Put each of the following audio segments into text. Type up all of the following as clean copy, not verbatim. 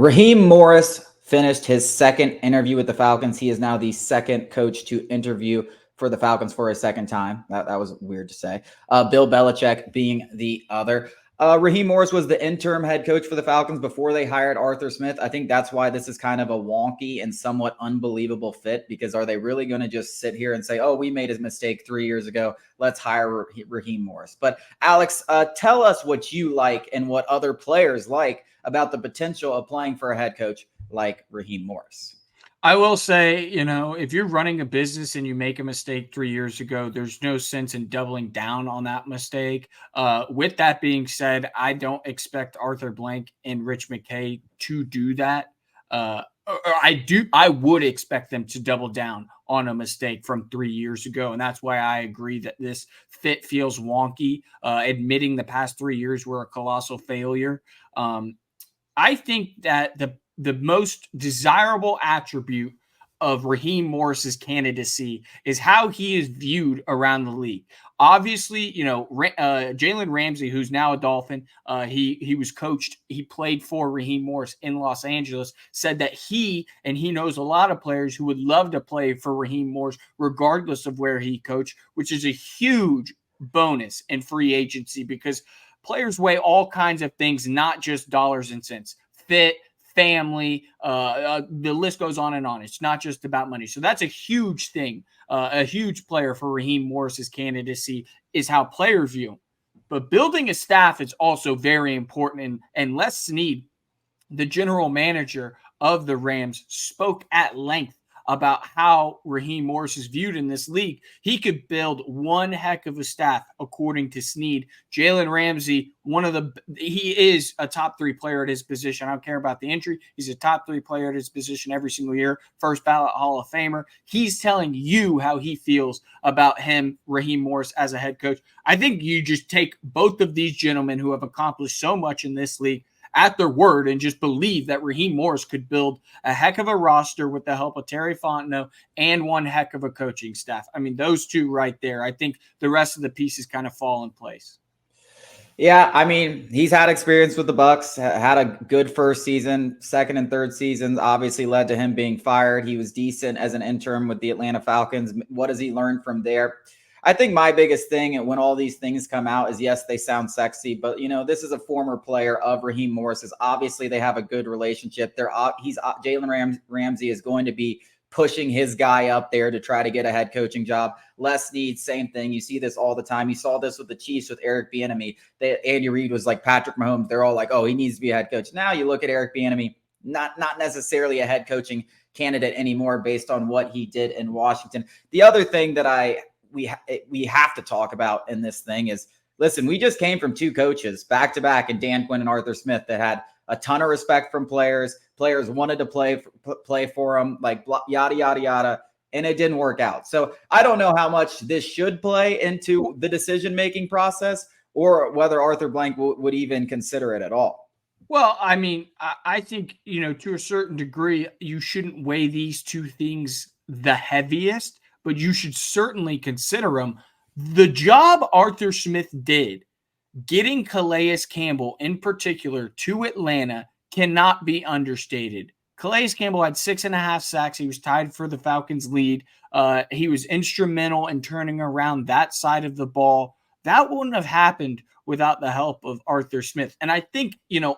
Raheem Morris finished his second interview with the Falcons. He is now the second coach to interview for the Falcons for a second time. That was weird to say. Bill Belichick being the other. Raheem Morris was the interim head coach for the Falcons before they hired Arthur Smith. I think that's why this is kind of a wonky and somewhat unbelievable fit, because are they really going to just sit here and say, oh, we made a mistake 3 years ago, let's hire Raheem Morris? But Alex, tell us what you like and what other players like about the potential of playing for a head coach like Raheem Morris. I will say, if you're running a business and you make a mistake 3 years ago, there's no sense in doubling down on that mistake. With that being said, I don't expect Arthur Blank and Rich McKay to do that. I would expect them to double down on a mistake from 3 years ago. And that's why I agree that this fit feels wonky, admitting the past 3 years were a colossal failure. I think that the most desirable attribute of Raheem Morris's candidacy is how he is viewed around the league. Obviously, Jalen Ramsey, who's now a Dolphin, he was coached, he played for Raheem Morris in Los Angeles, said that he knows a lot of players who would love to play for Raheem Morris regardless of where he coached, which is a huge bonus in free agency because players weigh all kinds of things, not just dollars and cents. Fit, family, the list goes on and on. It's not just about money. So that's a huge thing. A huge player for Raheem Morris's candidacy is how players view him. But building a staff is also very important. And Les Snead, the general manager of the Rams, spoke at length about how Raheem Morris is viewed in this league. He could build one heck of a staff, according to Snead. Jalen Ramsey, he is a top 3 player at his position. I don't care about the injury. He's a top 3 player at his position every single year. First ballot Hall of Famer. He's telling you how he feels about him, Raheem Morris, as a head coach. I think you just take both of these gentlemen who have accomplished so much in this league at their word and just believe that Raheem Morris could build a heck of a roster with the help of Terry Fontenot and one heck of a coaching staff. I mean, those two right there, I think the rest of the pieces kind of fall in place. Yeah, I mean, he's had experience with the Bucs, had a good first season. Second and third seasons obviously led to him being fired. He was decent as an interim with the Atlanta Falcons. What has he learned from there? I think my biggest thing, and when all these things come out, is yes, they sound sexy, but this is a former player of Raheem Morris's. Obviously, they have a good relationship. Jalen Ramsey is going to be pushing his guy up there to try to get a head coaching job. Les Snead, same thing. You see this all the time. You saw this with the Chiefs with Eric Bieniemy. Andy Reid was like Patrick Mahomes. They're all like, oh, he needs to be a head coach. Now you look at Eric Bieniemy, not necessarily a head coaching candidate anymore based on what he did in Washington. The other thing that we have to talk about in this thing is, listen, we just came from 2 coaches back to back, and Dan Quinn and Arthur Smith, that had a ton of respect from players. Players wanted to play for them, like yada, yada, yada, and it didn't work out. So I don't know how much this should play into the decision-making process or whether Arthur Blank would even consider it at all. Well, I mean, I think, to a certain degree, you shouldn't weigh these two things the heaviest, but you should certainly consider them. The job Arthur Smith did, getting Calais Campbell in particular to Atlanta, cannot be understated. Calais Campbell had 6.5 sacks. He was tied for the Falcons' lead. He was instrumental in turning around that side of the ball. That wouldn't have happened without the help of Arthur Smith. And I think,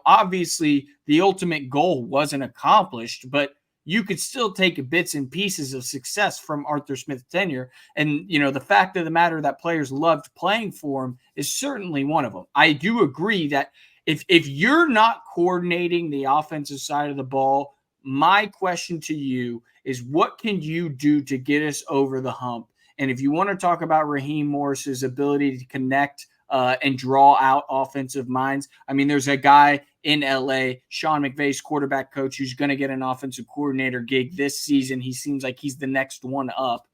obviously the ultimate goal wasn't accomplished, but you could still take bits and pieces of success from Arthur Smith's tenure. And, the fact of the matter that players loved playing for him is certainly one of them. I do agree that if you're not coordinating the offensive side of the ball, my question to you is, what can you do to get us over the hump? And if you want to talk about Raheem Morris's ability to connect and draw out offensive minds, I mean, there's a guy in LA, Sean McVay's quarterback coach, who's going to get an offensive coordinator gig this season. He seems like he's the next one up.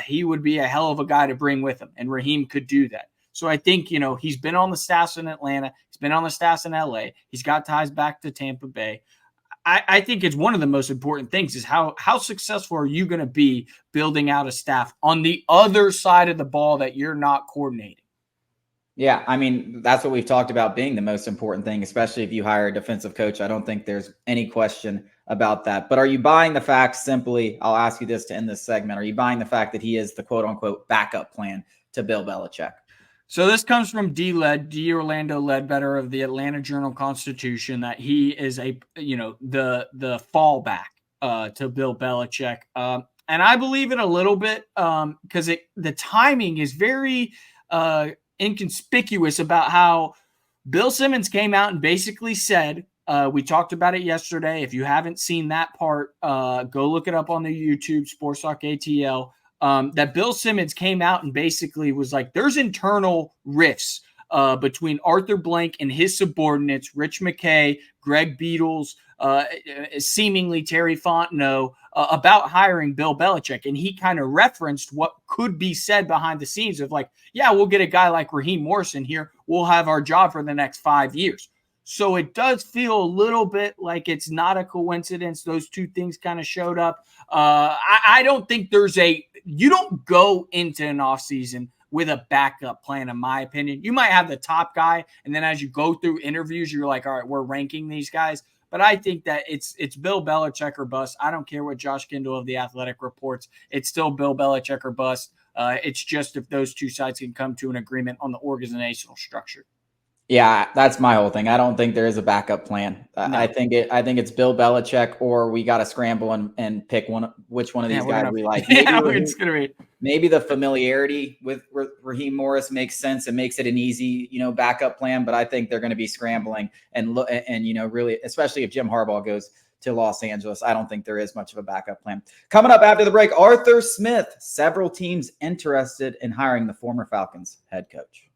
He would be a hell of a guy to bring with him, and Raheem could do that. So I think, he's been on the staffs in Atlanta. He's been on the staffs in LA. He's got ties back to Tampa Bay. I think it's one of the most important things is how successful are you going to be building out a staff on the other side of the ball that you're not coordinating? Yeah, I mean, that's what we've talked about being the most important thing, especially if you hire a defensive coach. I don't think there's any question about that. But are you buying the fact simply? I'll ask you this to end this segment. Are you buying the fact that he is the quote unquote backup plan to Bill Belichick? So this comes from D. Orlando Ledbetter of the Atlanta Journal-Constitution, that he is the fallback to Bill Belichick, and I believe it a little bit because the timing is very inconspicuous about how Bill Simmons came out and basically said, we talked about it yesterday. If you haven't seen that part, go look it up on the YouTube, Sports Talk ATL. That Bill Simmons came out and basically was like, there's internal rifts between Arthur Blank and his subordinates, Rich McKay, Greg Beatles, seemingly Terry Fontenot, about hiring Bill Belichick. And he kind of referenced what could be said behind the scenes of like, yeah, we'll get a guy like Raheem Morris in here. We'll have our job for the next 5 years. So it does feel a little bit like it's not a coincidence. Those two things kind of showed up. I don't think you don't go into an offseason with a backup plan, in my opinion. You might have the top guy, and then as you go through interviews, you're like, all right, we're ranking these guys. But I think that it's Bill Belichick or bust. I don't care what Josh Kindle of The Athletic reports. It's still Bill Belichick or bust. It's just if those two sides can come to an agreement on the organizational structure. Yeah, that's my whole thing. I don't think there is a backup plan. No. I think it's Bill Belichick, or we got to scramble and pick which one of these guys we like. It's gonna be. Maybe the familiarity with Raheem Morris makes sense and makes it an easy, backup plan. But I think they're going to be scrambling and really, especially if Jim Harbaugh goes to Los Angeles. I don't think there is much of a backup plan. Coming up after the break, Arthur Smith. Several teams interested in hiring the former Falcons head coach.